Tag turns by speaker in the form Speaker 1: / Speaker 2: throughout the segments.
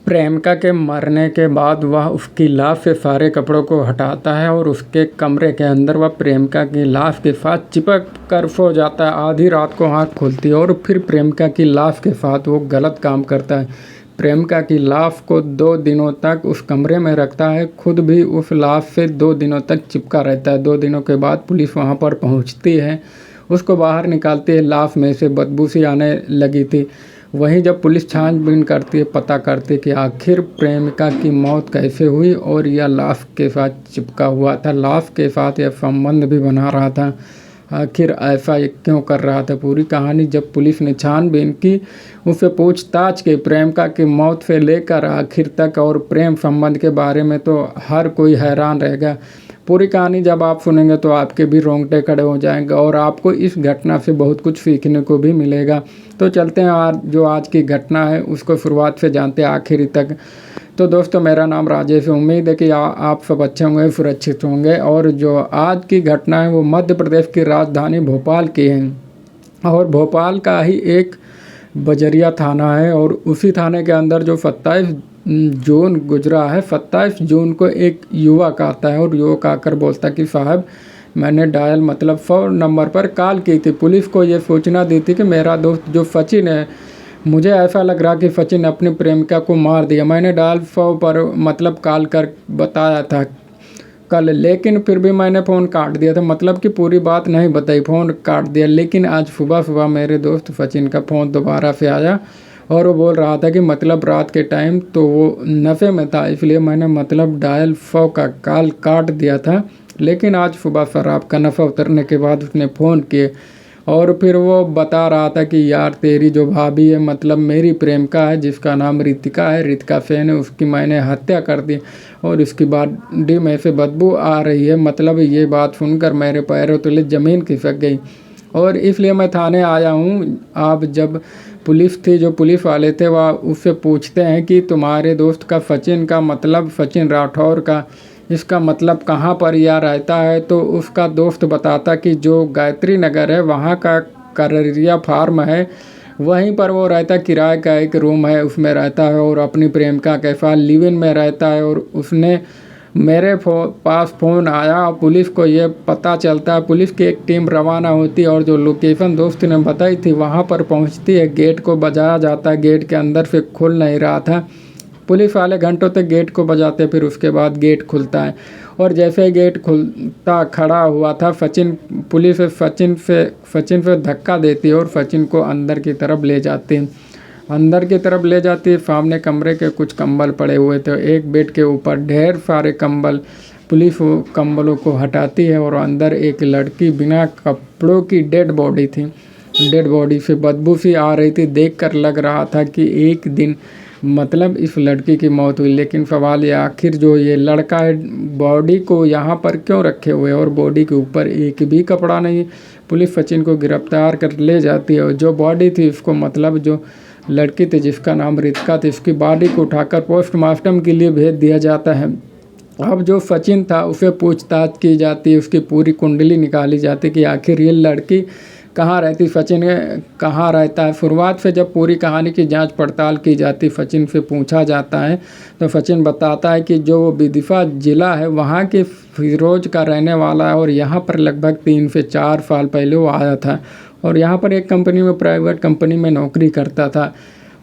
Speaker 1: प्रेमिका के मरने के बाद वह उसकी लाश से सारे कपड़ों को हटाता है और उसके कमरे के अंदर वह प्रेमिका की लाश के साथ चिपक कर सो जाता है। आधी रात को आँख खुलती है और फिर प्रेमिका की लाश के साथ वो गलत काम करता है। प्रेमिका की लाश को 2 दिनों तक उस कमरे में रखता है, खुद भी उस लाश से 2 दिनों तक चिपका रहता है। 2 दिनों के बाद पुलिस वहाँ पर पहुँचती है, उसको बाहर निकालती है। लाश में से बदबू सी आने लगी थी। वहीं जब पुलिस छानबीन करती है, पता करती है कि आखिर प्रेमिका की मौत कैसे हुई और यह लाश के साथ चिपका हुआ था, लाश के साथ यह संबंध भी बना रहा था, आखिर ऐसा ये क्यों कर रहा था। पूरी कहानी जब पुलिस ने छानबीन की, उससे पूछताछ की, प्रेमिका की मौत से लेकर आखिर तक और प्रेम संबंध के बारे में, तो हर कोई हैरान रहेगा। पूरी कहानी जब आप सुनेंगे तो आपके भी रोंगटे खड़े हो जाएंगे और आपको इस घटना से बहुत कुछ सीखने को भी मिलेगा। तो चलते हैं आज की घटना है उसको शुरुआत से जानते हैं आखिरी तक। तो दोस्तों, मेरा नाम राजेश है। उम्मीद है कि आप सब अच्छे होंगे, सुरक्षित होंगे। और जो आज की घटना है वो मध्य प्रदेश की राजधानी भोपाल की है और भोपाल का ही एक बजरिया थाना है। और उसी थाने के अंदर जो 27 जून गुजरा है, 27 जून को एक युवक आता है और युवक आकर बोलता कि साहब, मैंने डायल मतलब 100 नंबर पर कॉल की थी। पुलिस को ये सूचना दी थी कि मेरा दोस्त जो सचिन है, मुझे ऐसा लग रहा कि सचिन अपनी प्रेमिका को मार दिया। मैंने डायल 100 पर मतलब कॉल कर बताया था कल, लेकिन फिर भी मैंने फ़ोन काट दिया था। मतलब कि पूरी बात नहीं बताई, फ़ोन काट दिया। लेकिन आज सुबह मेरे दोस्त सचिन का फ़ोन दोबारा से आया और वो बोल रहा था कि मतलब रात के टाइम तो वो नशे में था, इसलिए मैंने मतलब डायल 100 का कॉल काट दिया था। लेकिन आज सुबह शराब का नशा उतरने के बाद उसने फ़ोन किए और फिर वो बता रहा था कि यार, तेरी जो भाभी है, मतलब मेरी प्रेमिका है जिसका नाम रितिका है, रितिका सेन है, उसकी मैंने हत्या कर दी और इसकी बॉडी में से बदबू आ रही है। मतलब ये बात सुनकर मेरे पैरों तले ज़मीन खिसक गई और इसलिए मैं थाने आया हूँ। आप जब पुलिस थी, जो पुलिस वाले थे, वह उससे पूछते हैं कि तुम्हारे दोस्त का सचिन का मतलब सचिन राठौर का इसका मतलब कहाँ पर यह रहता है, तो उसका दोस्त बताता कि जो गायत्री नगर है वहाँ का कररिया फार्म है, वहीं पर वो रहता, किराए का एक रूम है उसमें रहता है और अपनी प्रेमिका के साथ लिव इन में रहता है। और उसने मेरे पास फ़ोन आया, पुलिस को ये पता चलता है, पुलिस की एक टीम रवाना होती है और जो लोकेशन दोस्त ने बताई थी वहाँ पर पहुँचती है। गेट को बजाया जाता है, गेट के अंदर से खुल नहीं रहा था। पुलिस वाले घंटों तक गेट को बजाते, फिर उसके बाद गेट खुलता है और जैसे ही गेट खुलता खड़ा हुआ था सचिन, पुलिस सचिन से धक्का देती है और सचिन को अंदर की तरफ ले जाती है। सामने कमरे के कुछ कंबल पड़े हुए थे, एक बेड के ऊपर ढेर सारे कंबल। पुलिस कंबलों को हटाती है और अंदर एक लड़की बिना कपड़ों की डेड बॉडी थी। डेड बॉडी से बदबू सी आ रही थी। देखकर लग रहा था कि एक दिन मतलब इस लड़की की मौत हुई। लेकिन सवाल ये, आखिर जो ये लड़का है बॉडी को यहाँ पर क्यों रखे हुए और बॉडी के ऊपर एक भी कपड़ा नहीं। पुलिस सचिन को गिरफ्तार कर ले जाती है और जो बॉडी थी उसको, मतलब जो लड़की थी जिसका नाम रितिका थी, उसकी बॉडी को उठाकर पोस्टमार्टम के लिए भेज दिया जाता है। अब जो सचिन था उसे पूछताछ की जाती है, उसकी पूरी कुंडली निकाली जाती कि आखिर ये लड़की कहाँ रहती, सचिन कहाँ रहता है। शुरुआत से जब पूरी कहानी की जांच पड़ताल की जाती, सचिन से पूछा जाता है तो सचिन बताता है कि जो विदिशा ज़िला है वहाँ के फिरोज का रहने वाला है और यहाँ पर लगभग 3 से 4 साल पहले वो आया था और यहाँ पर एक कंपनी में, प्राइवेट कंपनी में नौकरी करता था।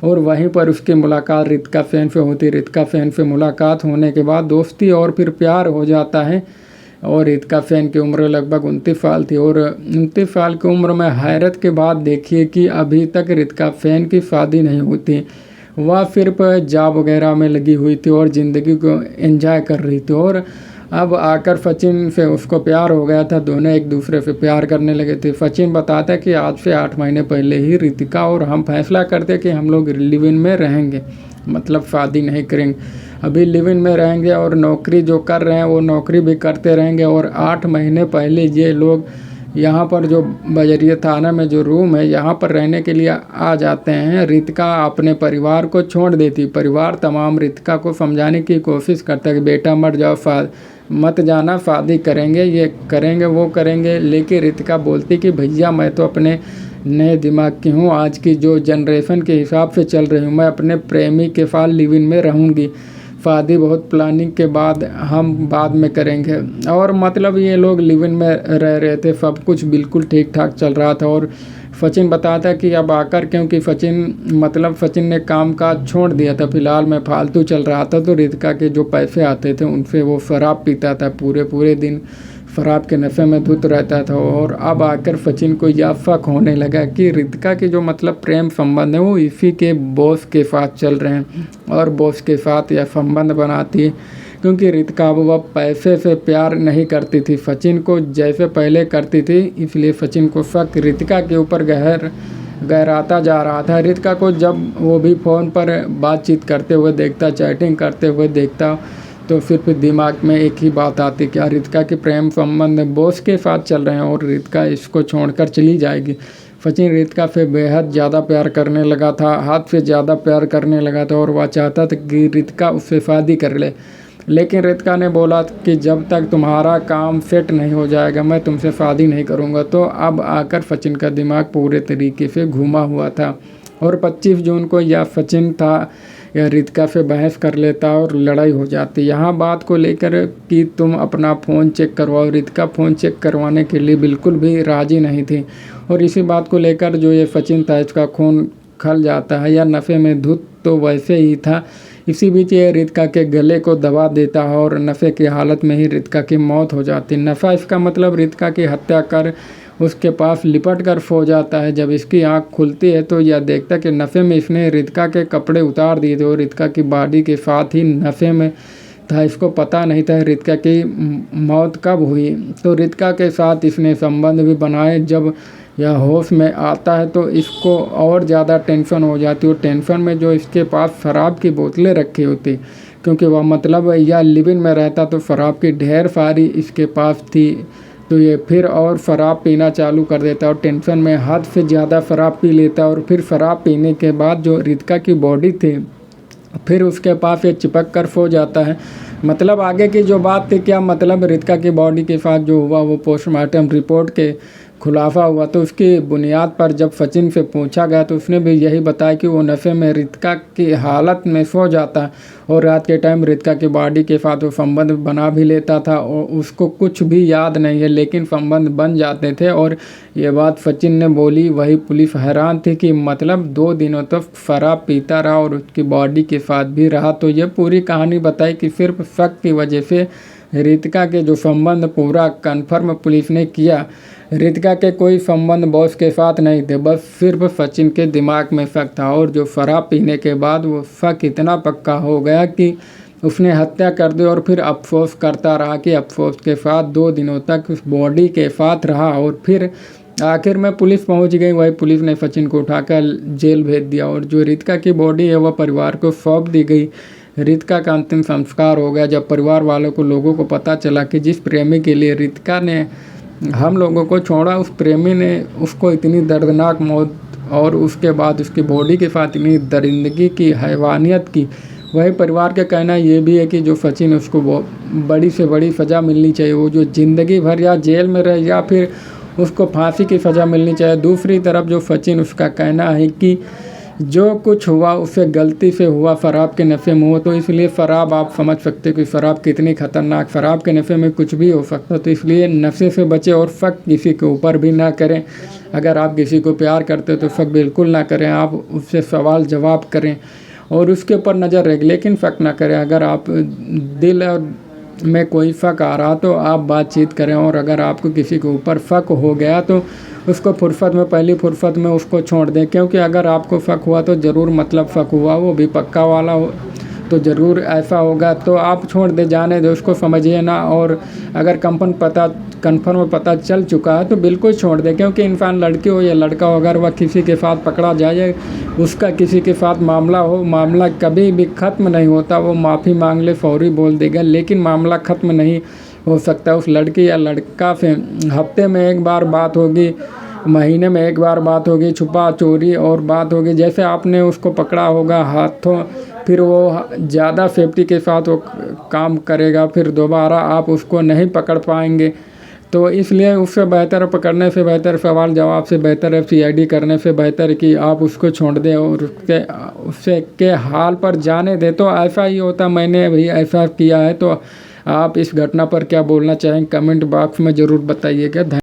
Speaker 1: और वहीं पर उसकी मुलाकात रितिका सेन से होती। रितिका सेन से मुलाकात होने के बाद दोस्ती और फिर प्यार हो जाता है और रितिका सेन की उम्र लगभग 29 साल थी। और 29 साल की उम्र में हैरत के बाद देखिए कि अभी तक रितिका सेन की शादी नहीं हुई। वह सिर्फ जॉब वगैरह में लगी हुई थी और ज़िंदगी को एंजॉय कर रही थी। और अब आकर सचिन से उसको प्यार हो गया था, दोनों एक दूसरे से प्यार करने लगे थे। सचिन बताता है कि आज से 8 महीने पहले ही रितिका और हम फैसला करते कि हम लोग लिव इन में रहेंगे, मतलब शादी नहीं करेंगे, अभी लिव इन में रहेंगे और नौकरी जो कर रहे हैं वो नौकरी भी करते रहेंगे। और 8 महीने पहले ये लोग यहाँ पर जो बजरिया थाना में जो रूम है यहाँ पर रहने के लिए आ जाते हैं। रितिका अपने परिवार को छोड़ देती। परिवार तमाम रितिका को समझाने की कोशिश करता है कि बेटा मत जाओ, मत जाना, शादी करेंगे, ये करेंगे, वो करेंगे। लेकिन रितिका बोलती कि भैया मैं तो अपने नए दिमाग की हूँ, आज की जो जनरेशन के हिसाब से चल रही हूँ। मैं अपने प्रेमी के साथ लिव इन में रहूँगी, शादी बहुत प्लानिंग के बाद हम बाद में करेंगे। और मतलब ये लोग लिव इन में रह रहे थे, सब कुछ बिल्कुल ठीक ठाक चल रहा था। और सचिन बताता कि अब आकर, क्योंकि सचिन ने काम काज छोड़ दिया था, फिलहाल मैं फालतू चल रहा था, तो रितिका के जो पैसे आते थे उनसे वो शराब पीता था, पूरे पूरे दिन शराब के नशे में धुत रहता था। और अब आकर सचिन को यह शक होने लगा कि रितिका के जो प्रेम संबंध है वो इसी के बॉस के साथ चल रहे हैं, और बॉस के साथ यह संबंध बनाती है, क्योंकि रितिका अब वह पैसे से प्यार नहीं करती थी सचिन को जैसे पहले करती थी। इसलिए सचिन को शक रितिका के ऊपर गहराता जा रहा था। रितिका को जब वो भी फ़ोन पर बातचीत करते हुए देखता, चैटिंग करते हुए देखता, तो फिर दिमाग में एक ही बात आती कि रितिका के प्रेम संबंध बॉस के साथ चल रहे हैं और रितिका इसको छोड़कर चली जाएगी। सचिन रितिका से बेहद ज़्यादा प्यार करने लगा था, हाथ से ज़्यादा प्यार करने लगा था, और वह चाहता था कि रितिका उससे शादी कर ले। लेकिन रितिका ने बोला कि जब तक तुम्हारा काम सेट नहीं हो जाएगा मैं तुमसे शादी नहीं करूँगा। तो अब आकर सचिन का दिमाग पूरे तरीके से घूमा हुआ था, और 25 जून को यह सचिन था या रितिका से बहस कर लेता और लड़ाई हो जाती। यहाँ बात को लेकर कि तुम अपना फ़ोन चेक करवाओ, रितिका फ़ोन चेक करवाने के लिए बिल्कुल भी राज़ी नहीं थी। और इसी बात को लेकर जो ये सचिन था इसका खून खल जाता है, या नशे में धुत तो वैसे ही था। इसी बीच ये रितिका के गले को दबा देता है और नशे की हालत में ही रितिका की मौत हो जाती। नशा इसका मतलब रितिका की हत्या कर उसके पास लिपट कर सो जाता है। जब इसकी आंख खुलती है तो यह देखता कि नशे में इसने रितिका के कपड़े उतार दिए थे और रितिका की बॉडी के साथ ही नशे में था। इसको पता नहीं था रितिका की मौत कब हुई। तो रितिका के साथ इसने संबंध भी बनाए। जब यह होश में आता है तो इसको और ज़्यादा टेंशन हो जाती है। और टेंशन में जो इसके पास शराब की बोतलें रखी होती, क्योंकि वह यह लिव इन में रहता तो शराब की ढेर सारी इसके पास थी। तो ये फिर और शराब पीना चालू कर देता और टेंशन में हद से ज़्यादा शराब पी लेता। और फिर शराब पीने के बाद जो रितिका की बॉडी थी फिर उसके पास ये चिपक कर सो जाता है। आगे की जो बात थी, क्या रितिका की बॉडी के साथ जो हुआ वो पोस्टमार्टम रिपोर्ट के खुलासा हुआ। तो उसकी बुनियाद पर जब सचिन से पूछा गया तो उसने भी यही बताया कि वो नशे में रितिका की हालत में सो जाता और रात के टाइम रितिका की बॉडी के साथ वो संबंध बना भी लेता था और उसको कुछ भी याद नहीं है, लेकिन संबंध बन जाते थे। और ये बात सचिन ने बोली, वही पुलिस हैरान थी कि 2 दिनों तक शराब पीता रहा और उसकी बॉडी के साथ भी रहा। तो ये पूरी कहानी बताई कि सिर्फ शक की वजह से रितिका के जो संबंध पूरा कन्फर्म पुलिस ने किया। रितिका के कोई संबंध बॉस के साथ नहीं थे, बस सिर्फ सचिन के दिमाग में शक था। और जो शराब पीने के बाद वो शक इतना पक्का हो गया कि उसने हत्या कर दी और फिर अफसोस करता रहा कि अफसोस के साथ 2 दिनों तक उस बॉडी के साथ रहा। और फिर आखिर में पुलिस पहुंच गई, वही पुलिस ने सचिन को उठाकर जेल भेज दिया और जो रितिका की बॉडी है वह परिवार को सौंप दी गई। रितिका का अंतिम संस्कार हो गया। जब परिवार वालों को लोगों को पता चला कि जिस प्रेमी के लिए रितिका ने हम लोगों को छोड़ा, उस प्रेमी ने उसको इतनी दर्दनाक मौत और उसके बाद उसकी बॉडी के साथ इतनी दरिंदगी की, हैवानियत की। वही परिवार का कहना ये भी है कि जो सचिन उसको बड़ी से बड़ी सज़ा मिलनी चाहिए, वो जो ज़िंदगी भर या जेल में रहे या फिर उसको फांसी की सज़ा मिलनी चाहिए। दूसरी तरफ जो सचिन, उसका कहना है कि जो कुछ हुआ उसे गलती से हुआ, शराब के नशे में हुआ। तो इसलिए शराब, आप समझ सकते हो कि शराब कितनी खतरनाक, शराब के नशे में कुछ भी हो सकता। तो इसलिए नशे से बचे और शक किसी के ऊपर भी ना करें। अगर आप किसी को प्यार करते हो तो शक बिल्कुल ना करें, आप उससे सवाल जवाब करें और उसके ऊपर नज़र रखें, लेकिन शक ना करें। अगर आप दिल में कोई शक आ रहा तो आप बातचीत करें, और अगर आपको किसी के ऊपर शक हो गया तो उसको फुर्सत में, पहली फुर्सत में उसको छोड़ दें। क्योंकि अगर आपको शक हुआ तो ज़रूर शक हुआ, वो भी पक्का वाला हो तो ज़रूर ऐसा होगा। तो आप छोड़ दे, जाने दे, उसको समझिए ना। और अगर कन्फर्म पता चल चुका है तो बिल्कुल छोड़ दे। क्योंकि इंसान लड़की हो या लड़का हो, अगर वह किसी के साथ पकड़ा जाए, उसका किसी के साथ मामला हो, मामला कभी भी ख़त्म नहीं होता। वो माफ़ी मांग ले, फौरी बोल देगा, लेकिन मामला ख़त्म नहीं हो सकता। उस लड़की या लड़का से हफ्ते में एक बार बात होगी, महीने में एक बार बात होगी, छुपा चोरी और बात होगी। जैसे आपने उसको पकड़ा होगा हाथों, फिर वो ज़्यादा सेफ्टी के साथ वो काम करेगा, फिर दोबारा आप उसको नहीं पकड़ पाएंगे। तो इसलिए उससे बेहतर पकड़ने से बेहतर, सवाल जवाब से बेहतर है, सीआईडी करने से बेहतर कि आप उसको छोड़ दें और उसके के हाल पर जाने दें। तो ऐसा ही होता, मैंने भी ऐसा किया है। तो आप इस घटना पर क्या बोलना चाहेंगे, कमेंट बॉक्स में ज़रूर बताइएगा।